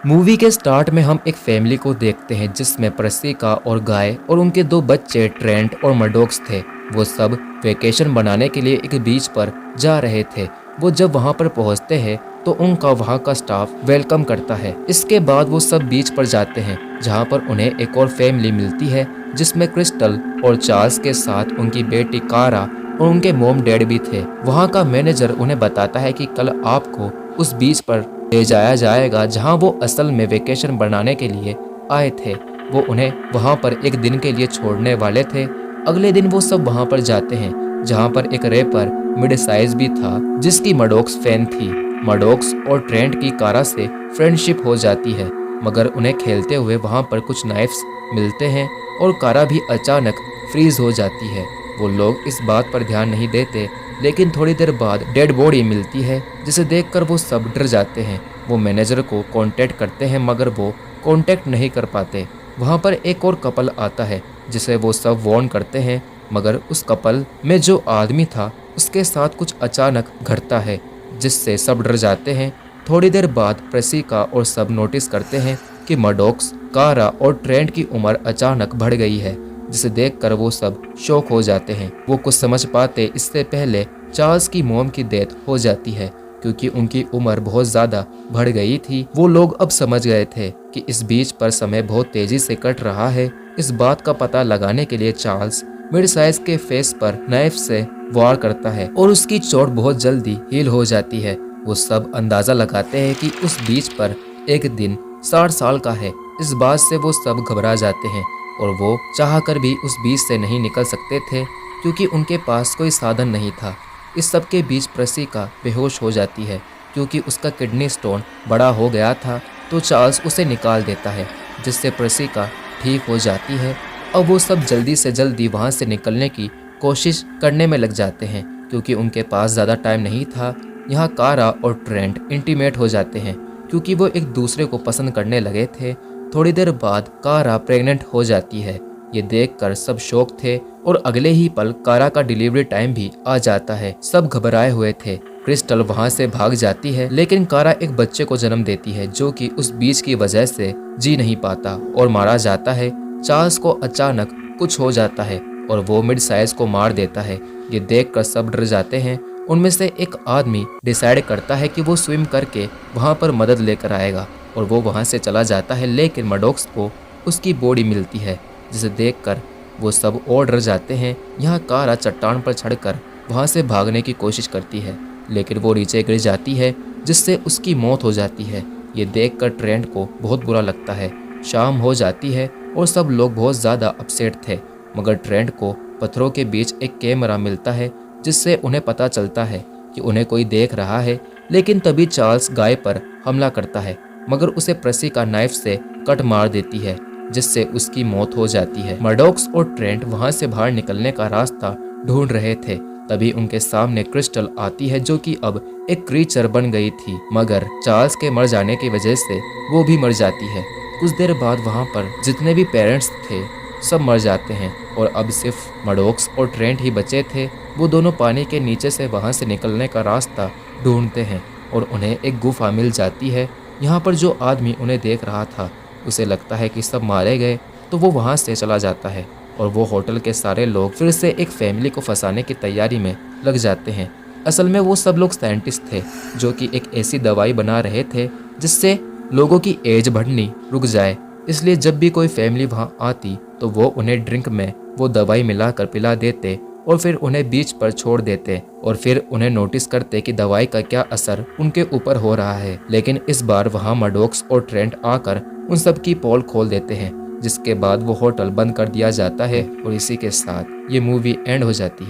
Movie के start में हम एक फैमिली को देखते हैं जिसमें प्रसिका और गाय और उनके दो बच्चे ट्रेंट और मडोक्स थे। वो सब वेकेशन बनाने के लिए एक बीच पर जा रहे थे। वो जब वहां पर पहुंचते हैं तो उनका वहां का स्टाफ वेलकम करता है। इसके बाद वो सब बीच पर जाते हैं जहां पर उन्हें एक और फैमिली मिलती है जिसमें क्रिस्टल और चार्ल्स के साथ उनकी बेटी कारा और उनके मोम डैड भी थे। वहां का मैनेजर उन्हें बताता है कि कल आपको उस बीच पर ले जाया जाएगा जहां वो असल में वेकेशन बनाने के लिए आए थे। वो उन्हें वहां पर एक दिन के लिए छोड़ने वाले थे। अगले दिन वो सब वहां पर जाते हैं जहां पर एक रैपर मिड साइज भी था जिसकी मडोक्स फैन थी। मडोक्स और ट्रेंट की कारा से फ्रेंडशिप हो जाती है, मगर उन्हें खेलते हुए वहां पर कुछ नाइफ्स मिलते हैं और कारा भी अचानक फ्रीज हो जाती है। वो लोग इस बात पर ध्यान नहीं देते, लेकिन थोड़ी देर बाद डेड बॉडी मिलती है जिसे देखकर वो सब डर जाते हैं। वो मैनेजर को कांटेक्ट करते हैं मगर वो कांटेक्ट नहीं कर पाते। वहाँ पर एक और कपल आता है जिसे वो सब वार्न करते हैं, मगर उस कपल में जो आदमी था उसके साथ कुछ अचानक घटता है जिससे सब डर जाते हैं। थोड़ी देर बाद प्रसिका और सब नोटिस करते हैं कि मडोक्स, कारा और ट्रेंट की उम्र अचानक बढ़ गई है, जिसे देखकर वो सब शॉक हो जाते हैं। वो कुछ समझ पाते इससे पहले चार्ल्स की मॉम की डेथ हो जाती है क्योंकि उनकी उम्र बहुत ज़्यादा बढ़ गई थी। वो लोग अब समझ गए थे कि इस बीच पर समय बहुत तेजी से कट रहा है। इस बात का पता लगाने के लिए चार्ल्स मिड साइज के फेस पर नाइफ से वार करता है और उसकी चोट बहुत जल्दी हील हो जाती है। वो सब अंदाजा लगाते हैं कि उस बीच पर एक दिन 60 साल का है। इस बात से वो सब घबरा जाते हैं और वो चाहकर भी उस बीच से नहीं निकल सकते थे क्योंकि उनके पास कोई साधन नहीं था। इस सब के बीच प्रसिका बेहोश हो जाती है क्योंकि उसका किडनी स्टोन बड़ा हो गया था, तो चार्ल्स उसे निकाल देता है जिससे प्रसिका ठीक हो जाती है। अब वो सब जल्दी से जल्दी वहाँ से निकलने की कोशिश करने में लग जाते हैं क्योंकि उनके पास ज़्यादा टाइम नहीं था। यहाँ कारा और ट्रेंट इंटीमेट हो जाते हैं क्योंकि वो एक दूसरे को पसंद करने लगे थे। थोड़ी देर बाद कारा प्रेग्नेंट हो जाती है। ये देखकर सब शॉक थे और अगले ही पल कारा का डिलीवरी टाइम भी आ जाता है। सब घबराए हुए थे। क्रिस्टल वहां से भाग जाती है, लेकिन कारा एक बच्चे को जन्म देती है जो कि उस बीच की वजह से जी नहीं पाता और मारा जाता है। चार्ल्स को अचानक कुछ हो जाता है और वो मिड साइज को मार देता है। ये देखकर सब डर जाते हैं। उनमें से एक आदमी डिसाइड करता है कि वो स्विम करके वहाँ पर मदद लेकर आएगा और वो वहाँ से चला जाता है, लेकिन मडोक्स को उसकी बॉडी मिलती है जिसे देखकर वो सब और डर जाते हैं। यहाँ कारा चट्टान पर चढ़कर वहाँ से भागने की कोशिश करती है, लेकिन वो नीचे गिर जाती है जिससे उसकी मौत हो जाती है। ये देखकर ट्रेंट को बहुत बुरा लगता है। शाम हो जाती है और सब लोग बहुत ज़्यादा अपसेट थे, मगर ट्रेंट को पत्थरों के बीच एक कैमरा मिलता है जिससे उन्हें पता चलता है कि उन्हें कोई देख रहा है। लेकिन तभी चार्ल्स गाय पर हमला करता है, मगर उसे प्रसिका नाइफ से कट मार देती है जिससे उसकी मौत हो जाती है। मडोक्स और ट्रेंट वहां से बाहर निकलने का रास्ता ढूंढ रहे थे, तभी उनके सामने क्रिस्टल आती है जो कि अब एक क्रीचर बन गई थी, मगर चार्ल्स के मर जाने की वजह से वो भी मर जाती है। कुछ देर बाद वहां पर जितने भी पेरेंट्स थे सब मर जाते हैं और अब सिर्फ मडोक्स और ट्रेंट ही बचे थे। वो दोनों पानी के नीचे से वहां से निकलने का रास्ता ढूंढते हैं और उन्हें एक गुफा मिल जाती है। यहाँ पर जो आदमी उन्हें देख रहा था उसे लगता है कि सब मारे गए, तो वो वहाँ से चला जाता है और वो होटल के सारे लोग फिर से एक फैमिली को फंसाने की तैयारी में लग जाते हैं। असल में वो सब लोग साइंटिस्ट थे जो कि एक ऐसी दवाई बना रहे थे जिससे लोगों की एज बढ़नी रुक जाए। इसलिए जब भी कोई फैमिली वहाँ आती तो वो उन्हें ड्रिंक में वो दवाई मिलाकर पिला देते और फिर उन्हें बीच पर छोड़ देते और फिर उन्हें नोटिस करते कि दवाई का क्या असर उनके ऊपर हो रहा है। लेकिन इस बार वहाँ मडोक्स और ट्रेंट आकर उन सब की पोल खोल देते हैं, जिसके बाद वो होटल बंद कर दिया जाता है और इसी के साथ ये मूवी एंड हो जाती है।